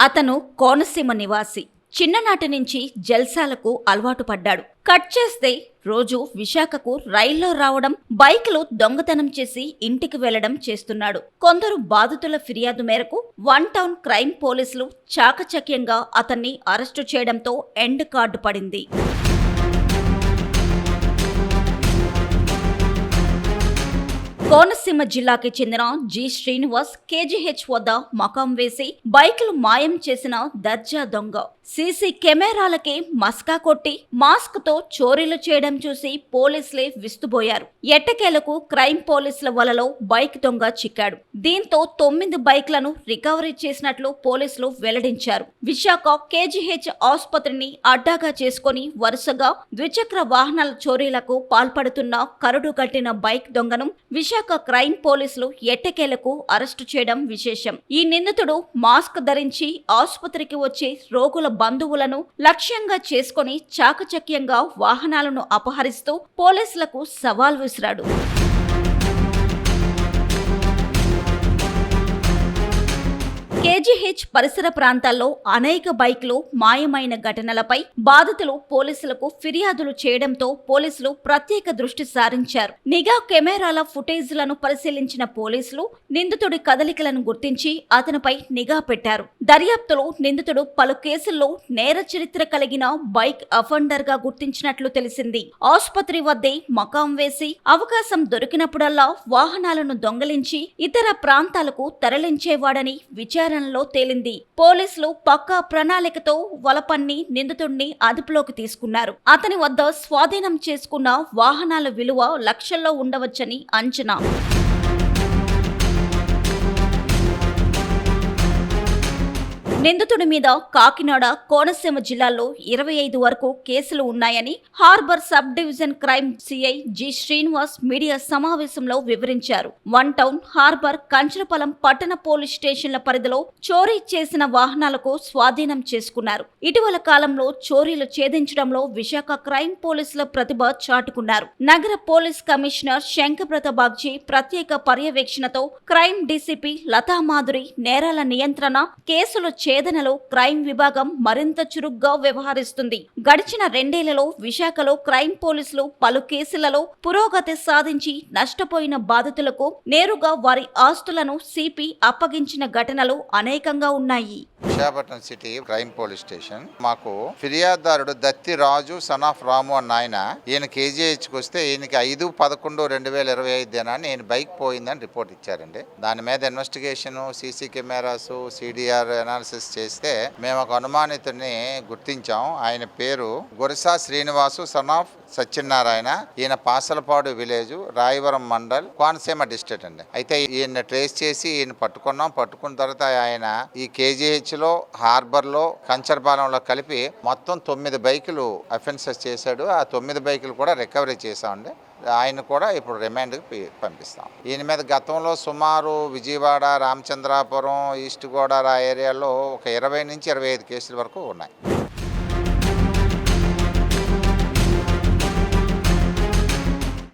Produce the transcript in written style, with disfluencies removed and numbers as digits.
అతను కోనసీమ నివాసి. చిన్ననాటి నుంచి జల్సాలకు అలవాటు పడ్డాడు. కట్ చేస్తే రోజు విశాఖకు రైల్లో రావడం, బైకులు దొంగతనం చేసి ఇంటికి వెళ్లడం చేస్తున్నాడు. కొందరు బాధితుల ఫిర్యాదు మేరకు వన్ టౌన్ క్రైమ్ పోలీసులు చాకచక్యంగా అతన్ని అరెస్టు చేయడంతో ఎండ్ కార్డు పడింది. కోనసీమ జిల్లాకి చెందిన జి శ్రీనివాస్ కేజీహెచ్ వద్ద మకాం వేసి బైకులు మాయం చేసిన దర్జా దొంగ. సీసీ కెమెరాలకి మస్కా కొట్టి మాస్క్ తో చోరీలు చేయడం చూసి పోలీసులే విస్తుబోయారు. ఎట్టకేలకు క్రైమ్ పోలీసుల వలలో బైక్ దొంగ చిక్కాడు. దీంతో 9 బైక్లను రికవరీ చేసినట్లు పోలీసులు వెల్లడించారు. విశాఖ కేజీహెచ్ ఆసుపత్రిని అడ్డాగా చేసుకుని వరుసగా ద్విచక్ర వాహనాల చోరీలకు పాల్పడుతున్న కరుడుగట్టిన బైక్ దొంగను విశాఖ క్రైమ్ పోలీసులు ఎట్టకేలకు అరెస్టు చేయడం విశేషం. ఈ నిందితుడు మాస్క్ ధరించి ఆసుపత్రికి వచ్చి రోగుల బంధువులను లక్ష్యంగా చేసుకుని చాకచక్యంగా వాహనాలను అపహరిస్తూ పోలీసులకు సవాల్ విసిరాడు. కేజీహెచ్ పరిసర ప్రాంతాల్లో అనేక బైక్లు మాయమైన ఘటనలపై బాధితులు పోలీసులకు ఫిర్యాదులు చేయడంతో పోలీసులు ప్రత్యేక దృష్టి సారించారు. నిఘా కెమెరాల ఫుటేజ్లను పరిశీలించిన పోలీసులు నిందితుడి కదలికలను గుర్తించి అతనిపై నిఘా పెట్టారు. దర్యాప్తులో నిందితుడు పలు కేసుల్లో నేర చరిత్ర కలిగిన బైక్ అఫెండర్ గా గుర్తించినట్లు తెలిసింది. ఆసుపత్రి వద్దే మకాం వేసి అవకాశం దొరికినప్పుడల్లా వాహనాలను దొంగలించి ఇతర ప్రాంతాలకు తరలించేవాడని విచారణలో తేలింది. పోలీసులు పక్కా ప్రణాళికతో వలపన్ని నిందితుడిని అదుపులోకి తీసుకున్నారు. అతని వద్ద స్వాధీనం చేసుకున్న వాహనాల విలువ లక్షల్లో ఉండవచ్చని అంచనా. నిందితుడి మీద కాకినాడ, కోనసీమ జిల్లాల్లో 25 వరకు కేసులు ఉన్నాయని harbour sub division crime CI G Srinivas media సమావేశంలో వివరించారు. వన్ టౌన్, హార్బర్, కంచరపలం పట్టణ పోలీస్ స్టేషన్ల పరిధిలో చోరీ చేసిన వాహనాలకు స్వాధీనం చేసుకున్నారు. ఇటీవల కాలంలో చోరీలు ఛేదించడంలో విశాఖ క్రైమ్ పోలీసుల ప్రతిభ చాటుకున్నారు. నగర పోలీస్ కమిషనర్ శంకప్రత బాగ్చి ప్రత్యేక పర్యవేక్షణతో క్రైమ్ డీసీపీ లతామాధురి నేరాల నియంత్రణ, కేసులు ఛేదనలో క్రైమ్ విభాగం మరింత చురుగ్గా వ్యవహరిస్తుంది. గడిచిన 2 ఏళ్లలో విశాఖలో క్రైమ్ పోలీసులు పలు కేసులలో పురోగతి సాధించి నష్టపోయిన బాధితులకు నేరుగా వారి ఆస్తులను సిపి అప్పగించిన ఘటనలు అనేకంగా ఉన్నాయి. Visakhapatnam city crime police station మాకు ఫిర్యాదుదారుడు దత్తి రాజు సన్ ఆఫ్ రాము అన్న ఈయన కేజీహెచ్కి వస్తే ఈయనకి 5/11/2025 దినాన్ని ఈయన బైక్ పోయిందని రిపోర్ట్ ఇచ్చారండి. దాని మీద investigation, CC cameras, CDR analysis చేస్తే మేము ఒక అనుమానితుడిని గుర్తించాం. ఆయన పేరు గురసా శ్రీనివాసు సన్ ఆఫ్ సత్యనారాయణ. ఈయన పాసలపాడు విలేజ్, రాయవరం మండల్, కోనసీమ డిస్ట్రిక్ట్ అండి. అయితే ఈయన ట్రేస్ చేసి ఈయన పట్టుకున్న తర్వాత ఆయన ఈ కేజీహెచ్ లో, హార్బర్ లో, కంచరపాలెంలో కలిపి మొత్తం 9 బైకులు అఫెన్సెస్ చేశాడు. ఆ 9 బైకులు కూడా రికవరీ చేశామండి. ఆయన కూడా ఇప్పుడు రిమాండ్కి పంపిస్తాం. ఈయన మీద గతంలో సుమారు విజయవాడ, రామచంద్రాపురం, ఈస్ట్ గోదావరి ఆ ఏరియాలో ఒక 20 నుంచి 25 కేసుల వరకు ఉన్నాయి.